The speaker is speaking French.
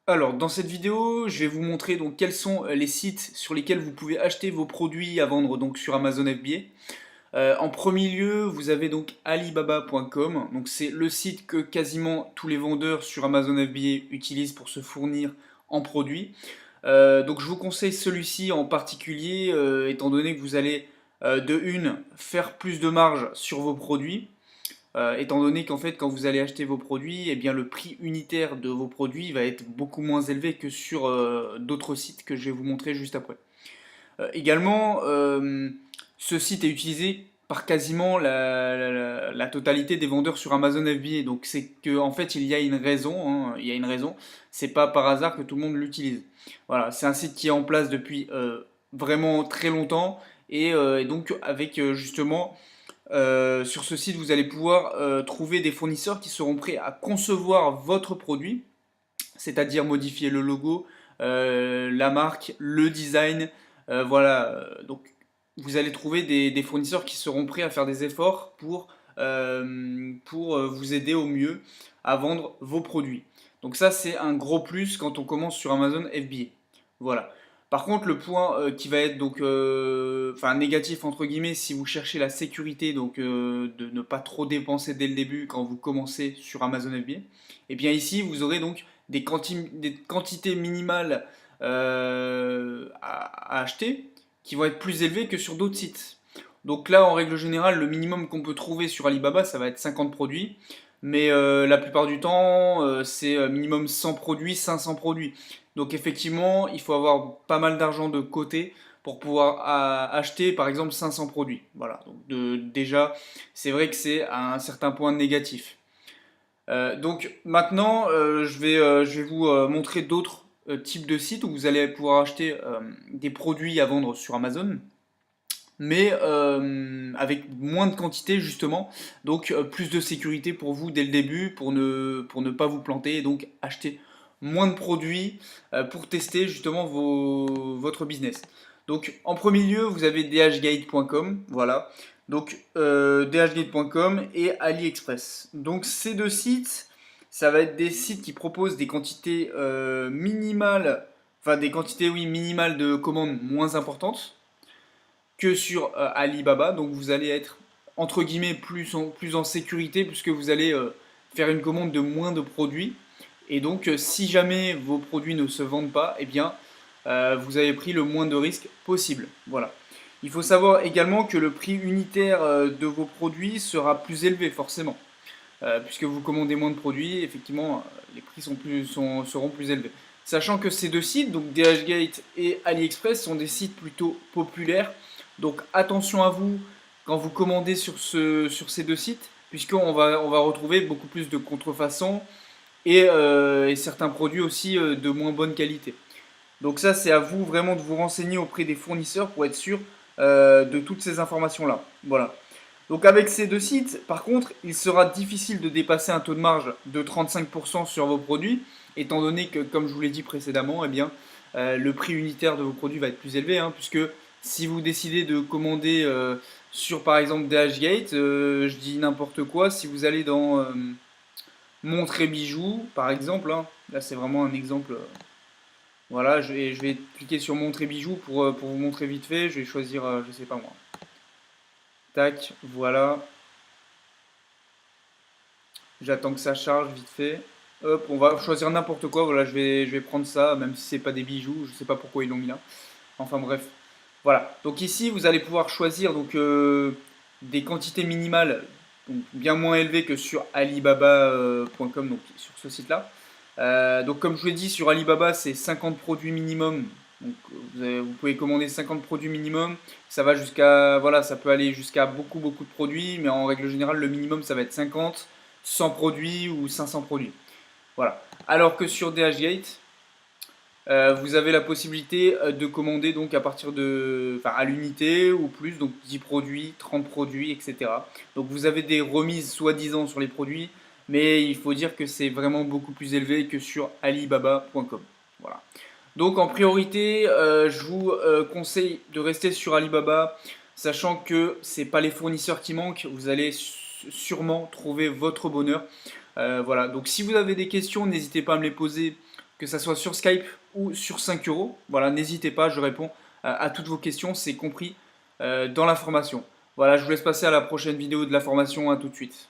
Alors, dans cette vidéo, je vais vous montrer donc quels sont les sites sur lesquels vous pouvez acheter vos produits à vendre donc sur Amazon FBA. En premier lieu, vous avez donc Alibaba.com. Donc c'est le site que quasiment tous les vendeurs sur Amazon FBA utilisent pour se fournir en produits. Donc je vous conseille celui-ci en particulier, étant donné que vous allez de une faire plus de marge sur vos produits. Étant donné qu'en fait, quand vous allez acheter vos produits, eh bien, le prix unitaire de vos produits va être beaucoup moins élevé que sur d'autres sites que je vais vous montrer juste après. Également, ce site est utilisé par quasiment la totalité des vendeurs sur Amazon FBA. Donc c'est qu'en fait, il y a une raison. Il y a une raison. C'est pas par hasard que tout le monde l'utilise. Voilà, c'est un site qui est en place depuis vraiment très longtemps et donc avec justement sur ce site, vous allez pouvoir trouver des fournisseurs qui seront prêts à concevoir votre produit, c'est-à-dire modifier le logo, la marque, le design. Voilà, donc vous allez trouver des fournisseurs qui seront prêts à faire des efforts pour vous aider au mieux à vendre vos produits. Donc ça, c'est un gros plus quand on commence sur Amazon FBA. Voilà. Par contre, le point qui va être donc, enfin négatif entre guillemets, si vous cherchez la sécurité, donc de ne pas trop dépenser dès le début quand vous commencez sur Amazon FBA, et bien ici vous aurez donc des quantités minimales à acheter qui vont être plus élevées que sur d'autres sites. Donc là, en règle générale, le minimum qu'on peut trouver sur Alibaba, ça va être 50 produits. Mais la plupart du temps, c'est minimum 100 produits, 500 produits. Donc effectivement, il faut avoir pas mal d'argent de côté pour pouvoir acheter par exemple 500 produits. Voilà, donc déjà, c'est vrai que c'est à un certain point négatif. Donc maintenant, je vais vous montrer d'autres types de sites où vous allez pouvoir acheter des produits à vendre sur Amazon, mais avec moins de quantité justement, donc plus de sécurité pour vous dès le début pour ne pas vous planter et donc acheter moins de produits pour tester justement votre business. Donc en premier lieu, vous avez dhgate.com, voilà. Donc dhgate.com et AliExpress. Donc ces deux sites, ça va être des sites qui proposent des quantités minimales, enfin des quantités oui minimales de commandes moins importantes que sur Alibaba. Donc vous allez être entre guillemets plus en sécurité puisque vous allez faire une commande de moins de produits. Et donc si jamais vos produits ne se vendent pas, eh bien vous avez pris le moins de risques possible. Voilà. Il faut savoir également que le prix unitaire de vos produits sera plus élevé forcément. Puisque vous commandez moins de produits, effectivement, les prix seront plus élevés. Sachant que ces deux sites, donc DHgate et AliExpress, sont des sites plutôt populaires. Donc attention à vous quand vous commandez sur ces deux sites, on va retrouver beaucoup plus de contrefaçons et certains produits aussi de moins bonne qualité. Donc ça, c'est à vous vraiment de vous renseigner auprès des fournisseurs pour être sûr de toutes ces informations-là. Voilà. Donc avec ces deux sites, par contre, il sera difficile de dépasser un taux de marge de 35% sur vos produits, étant donné que, comme je vous l'ai dit précédemment, eh bien, le prix unitaire de vos produits va être plus élevé, hein, puisque si vous décidez de commander sur par exemple DHgate, je dis n'importe quoi, si vous allez dans montres et bijoux, par exemple, hein, là c'est vraiment un exemple. Voilà, je vais cliquer sur montres et bijoux pour vous montrer vite fait. Je vais choisir, je sais pas moi. Tac, voilà. J'attends que ça charge vite fait. Hop, on va choisir n'importe quoi. Voilà, je vais prendre ça, même si c'est pas des bijoux. Je sais pas pourquoi ils l'ont mis là. Enfin bref. Voilà. Donc ici, vous allez pouvoir choisir donc des quantités minimales, donc bien moins élevées que sur Alibaba.com, donc sur ce site-là. Donc comme je vous l'ai dit, sur Alibaba, c'est 50 produits minimum. Donc vous pouvez commander 50 produits minimum. Ça va jusqu'à, voilà, ça peut aller jusqu'à beaucoup de produits, mais en règle générale, le minimum, ça va être 50, 100 produits ou 500 produits. Voilà. Alors que sur DHgate, vous avez la possibilité de commander donc à partir de, enfin à l'unité ou plus, donc 10 produits, 30 produits, etc. Donc vous avez des remises soi-disant sur les produits, mais il faut dire que c'est vraiment beaucoup plus élevé que sur Alibaba.com. Voilà. Donc en priorité, je vous conseille de rester sur Alibaba, sachant que c'est pas les fournisseurs qui manquent, vous allez sûrement trouver votre bonheur. Voilà. Donc si vous avez des questions, n'hésitez pas à me les poser que ça soit sur Skype ou sur 5 euros. Voilà, n'hésitez pas, je réponds à toutes vos questions, c'est compris dans la formation. Voilà, je vous laisse passer à la prochaine vidéo de la formation, à tout de suite.